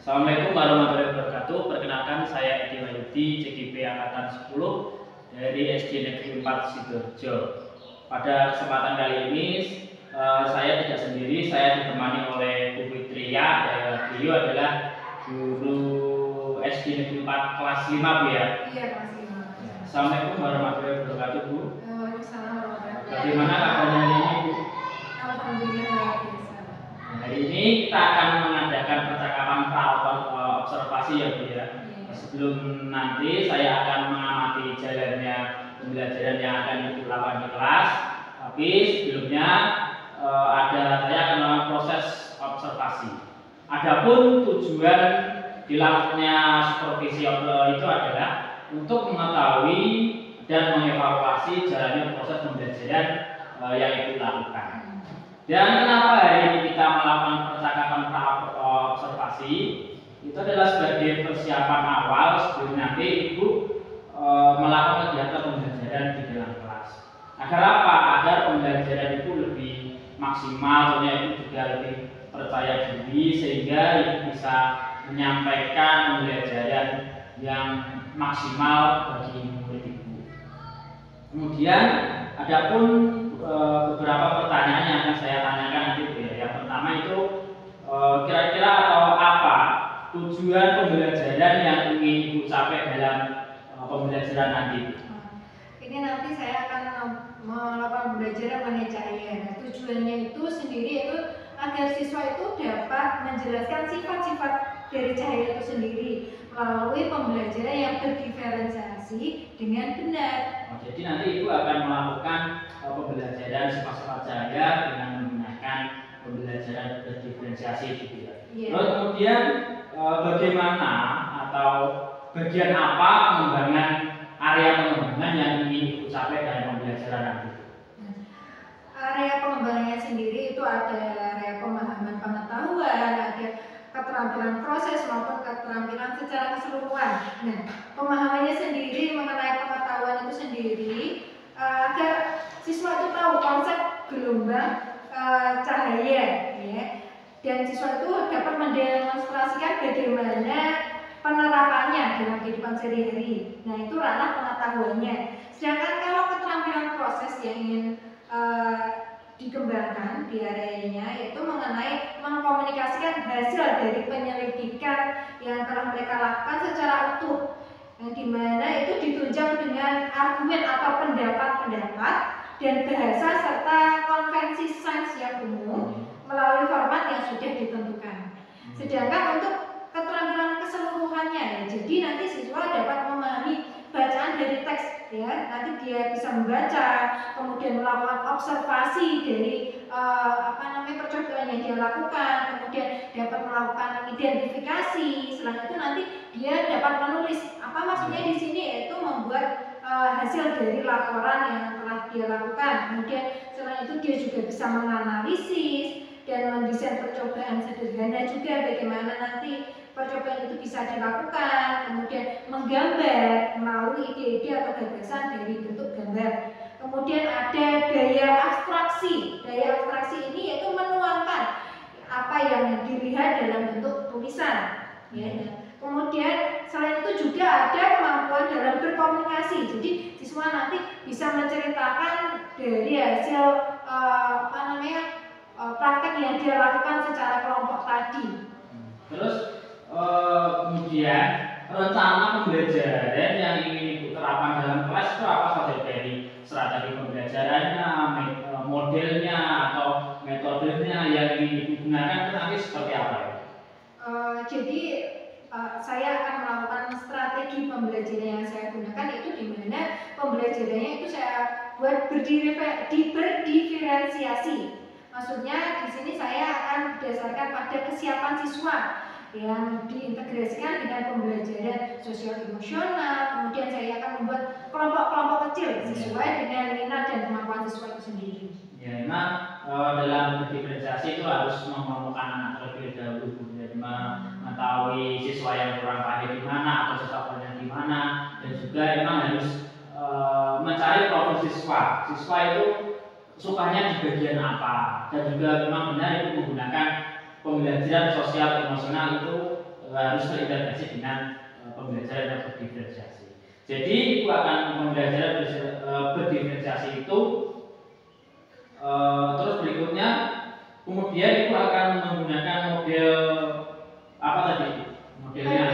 Assalamualaikum warahmatullahi wabarakatuh. Perkenalkan saya Edi Wahyudi, CGP Angkatan 10 dari SD Negeri 4 Sidoarjo. Pada kesempatan kali ini saya tidak sendiri, saya ditemani oleh Bu Fitria. Beliau adalah guru SD Negeri 4 kelas 5, Bu ya? Iya, kelas 5. Assalamualaikum warahmatullahi wabarakatuh, Bu. Waalaikumsalam warahmatullahi wabarakatuh. Bagaimana kabarnya hari ini, Bu? Alhamdulillah luar biasa. Hari ini kita akan mengadakan percakapan observasi ya, Bu ya. Sebelum nanti saya akan mengamati jalannya pembelajaran yang akan dilakukan di kelas. Tapi sebelumnya saya akan melakukan proses observasi. Adapun tujuan dilakukannya supervisi itu adalah untuk mengetahui dan mengevaluasi jalannya proses pembelajaran yang itu lakukan. Dan kenapa hari ini kita melakukan percakapan observasi? Itu adalah sebagai persiapan awal sebelum nanti Ibu melakukan kegiatan pembelajaran di dalam kelas. Agar apa? Agar pembelajaran itu lebih maksimal, itu juga lebih percaya diri, sehingga Ibu bisa menyampaikan pembelajaran yang maksimal bagi murid Ibu. Kemudian adapun beberapa pertanyaan yang akan saya tanyakan nanti, Bu ya. Yang pertama itu kira-kira atau apa tujuan pembelajaran yang ingin Ibu capai dalam pembelajaran nanti? Ini nanti saya akan melakukan pembelajaran mengenai cahaya. Nah, tujuannya itu sendiri itu agar siswa itu dapat menjelaskan sifat-sifat dari cahaya itu sendiri melalui pembelajaran yang berdiferensiasi dengan benar. Jadi nanti Ibu akan melakukan pembelajaran sifat-sifat cahaya dengan menggunakan pembelajaran berdiferensiasi gitu ya. Lalu kemudian bagaimana atau bagian apa pengembangan area pengembangan yang ingin Ibu capai dalam pembelajaran nanti? Area pengembangannya sendiri itu ada area pemahaman pengetahuan, ada keterampilan proses maupun keterampilan secara keseluruhan. Nah, pemahamannya sendiri mengenai pengetahuan itu sendiri agar siswa itu tahu konsep gelombang cahaya, ya. Dan siswa itu dapat mendemonstrasikan bagaimana penerapannya dalam kehidupan sehari-hari. Nah, itu ranah pengetahuannya. Sedangkan kalau keterampilan proses yang ingin dikembangkan di areanya yaitu mengenai mengkomunikasikan hasil dari penyelidikan yang telah mereka lakukan secara utuh, yang dimana itu ditunjang dengan argumen atau pendapat-pendapat dan bahasa serta konvensi sains yang umum melalui format yang sudah ditentukan. Sedangkan untuk keterampilan keseluruhannya ya, jadi nanti siswa dapat memahami bacaan dari teks, ya, nanti dia bisa membaca, kemudian melakukan observasi dari percobaan yang dia lakukan, kemudian dapat melakukan identifikasi. Setelah itu nanti dia dapat menulis apa maksudnya di sini, yaitu membuat hasil dari laporan yang telah dia lakukan. Kemudian setelah itu dia juga bisa menganalisis dan mendesain percobaan sederhana juga, bagaimana nanti percobaan itu bisa dilakukan, kemudian menggambar melalui ide-ide atau gagasan dari bentuk gambar. Kemudian ada daya abstraksi. Daya abstraksi ini yaitu menuangkan apa yang dilihat dalam bentuk tulisan. Ya. Kemudian selain itu juga ada kemampuan dalam berkomunikasi. Jadi siswa nanti bisa menceritakan dari hasil praktek yang dia lakukan secara kelompok tadi. Terus kemudian rencana pembelajaran yang ingin Ibu terapkan dalam kelas itu apa saja, dari strategi pembelajarannya, modelnya atau metodenya yang ingin Ibu gunakan itu nanti seperti apa ya? Jadi saya akan melakukan strategi pembelajaran yang saya gunakan itu di mana pembelajarannya itu saya buat berdiferensiasi. Maksudnya di sini saya akan berdasarkan pada kesiapan siswa yang diintegrasikan dengan pembelajaran sosial emosional. Kemudian saya akan membuat kelompok-kelompok kecil sesuai dengan minat dan kemampuan siswa itu sendiri. Ya, memang dalam berdiferensiasi itu harus mengelompokkan anak terlebih dahulu, jadi mengetahui siswa yang kurang pandai di mana atau siswa yang di mana, dan juga memang harus mencari profil siswa. Siswa itu sukanya di bagian apa, dan juga memang benar itu menggunakan pembelajaran sosial emosional itu harus terintegrasi dengan pembelajaran yang berdiferensiasi. Jadi Ibu akan pembelajaran berdiferensiasi itu terus berikutnya kemudian Ibu akan menggunakan model apa tadi? Modelnya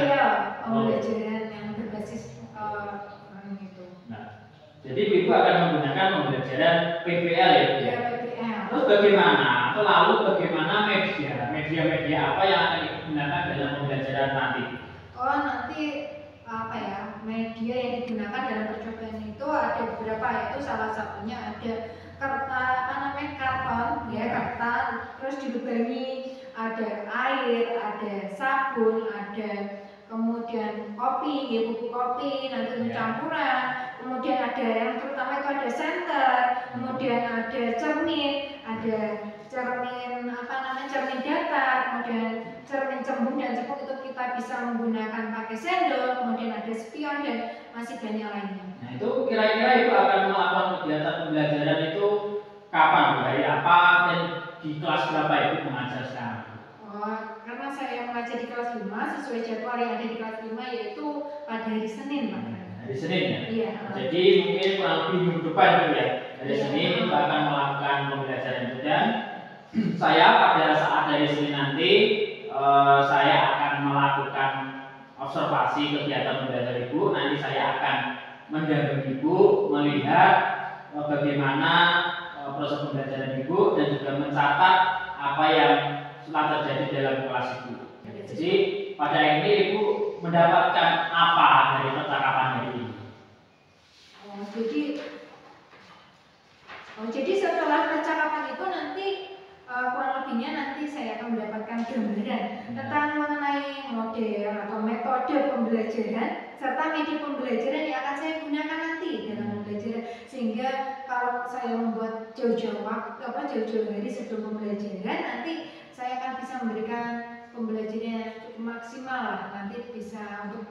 pembelajaran yang berbasis itu. Nah, jadi Ibu akan menggunakan pembelajaran PBL ya. PBL. Terus bagaimana? Atau lalu bagaimana media apa yang akan digunakan dalam pembelajaran nanti? Oh, nanti apa ya? Media yang digunakan dalam percobaan itu ada beberapa, yaitu salah satunya ada karton ya, kertas, terus dilubangi ada air, ada sabun, ada kemudian kopi, ya bubuk kopi, nanti untuk campuran, kemudian ada yang terutama itu ada senter, kemudian ada cermin cermin datar, kemudian cermin cembung dan cepuk itu kita bisa menggunakan pakai sendok, kemudian ada spion dan masih banyak lainnya. Nah itu kira-kira Ibu akan melakukan kegiatan pembelajaran itu kapan, dari apa dan di kelas berapa Ibu mengajar sekarang? Karena saya mengajar di kelas 5 sesuai jadwal yang ada di kelas 5 yaitu pada hari Senin Pak. Hari Senin ya? Iya. Jadi mungkin kurang lebih minggu depan itu ya. Hari Senin Ibu akan melakukan pembelajaran itu dan saya pada saat hari Senin nanti saya akan melakukan observasi kegiatan pembelajaran Ibu. Nanti saya akan mendampingi Ibu melihat bagaimana proses pembelajaran Ibu dan juga mencatat apa yang telah terjadi dalam kelas Ibu. Jadi pada ini Ibu mendapatkan apa dari percakapan hari ini? Jadi setelah percakapan itu nanti kurang lebihnya nanti saya akan mendapatkan gambaran tentang mengenai model atau metode pembelajaran serta media pembelajaran yang akan saya gunakan nanti dalam pembelajaran, sehingga kalau saya membuat jauh-jauh hari sebelum pembelajaran nanti saya akan bisa memberikan pembelajaran yang cukup maksimal lah, nanti bisa untuk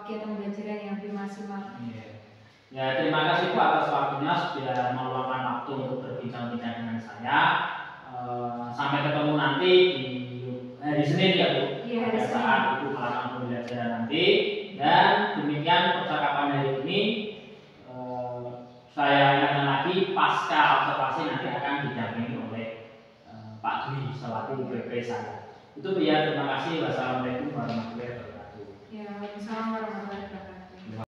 kegiatan pembelajaran yang lebih maksimal. Ya, terima kasih Bu atas waktunya sudah meluangkan waktu untuk berbincang-bincang dengan saya. Sampai ketemu nanti di hari Senin ya Bu. Iya, pada saat Ibu melakukan pembelajaran nanti. Dan demikian percakapan hari ini. Saya ingatkan lagi pasca observasi nanti akan didampingi oleh Pak Dwi selaku BP saya. Itu ya, terima kasih. Wassalamualaikum warahmatullahi wabarakatuh. Ya, waalaikumsalam warahmatullahi wabarakatuh.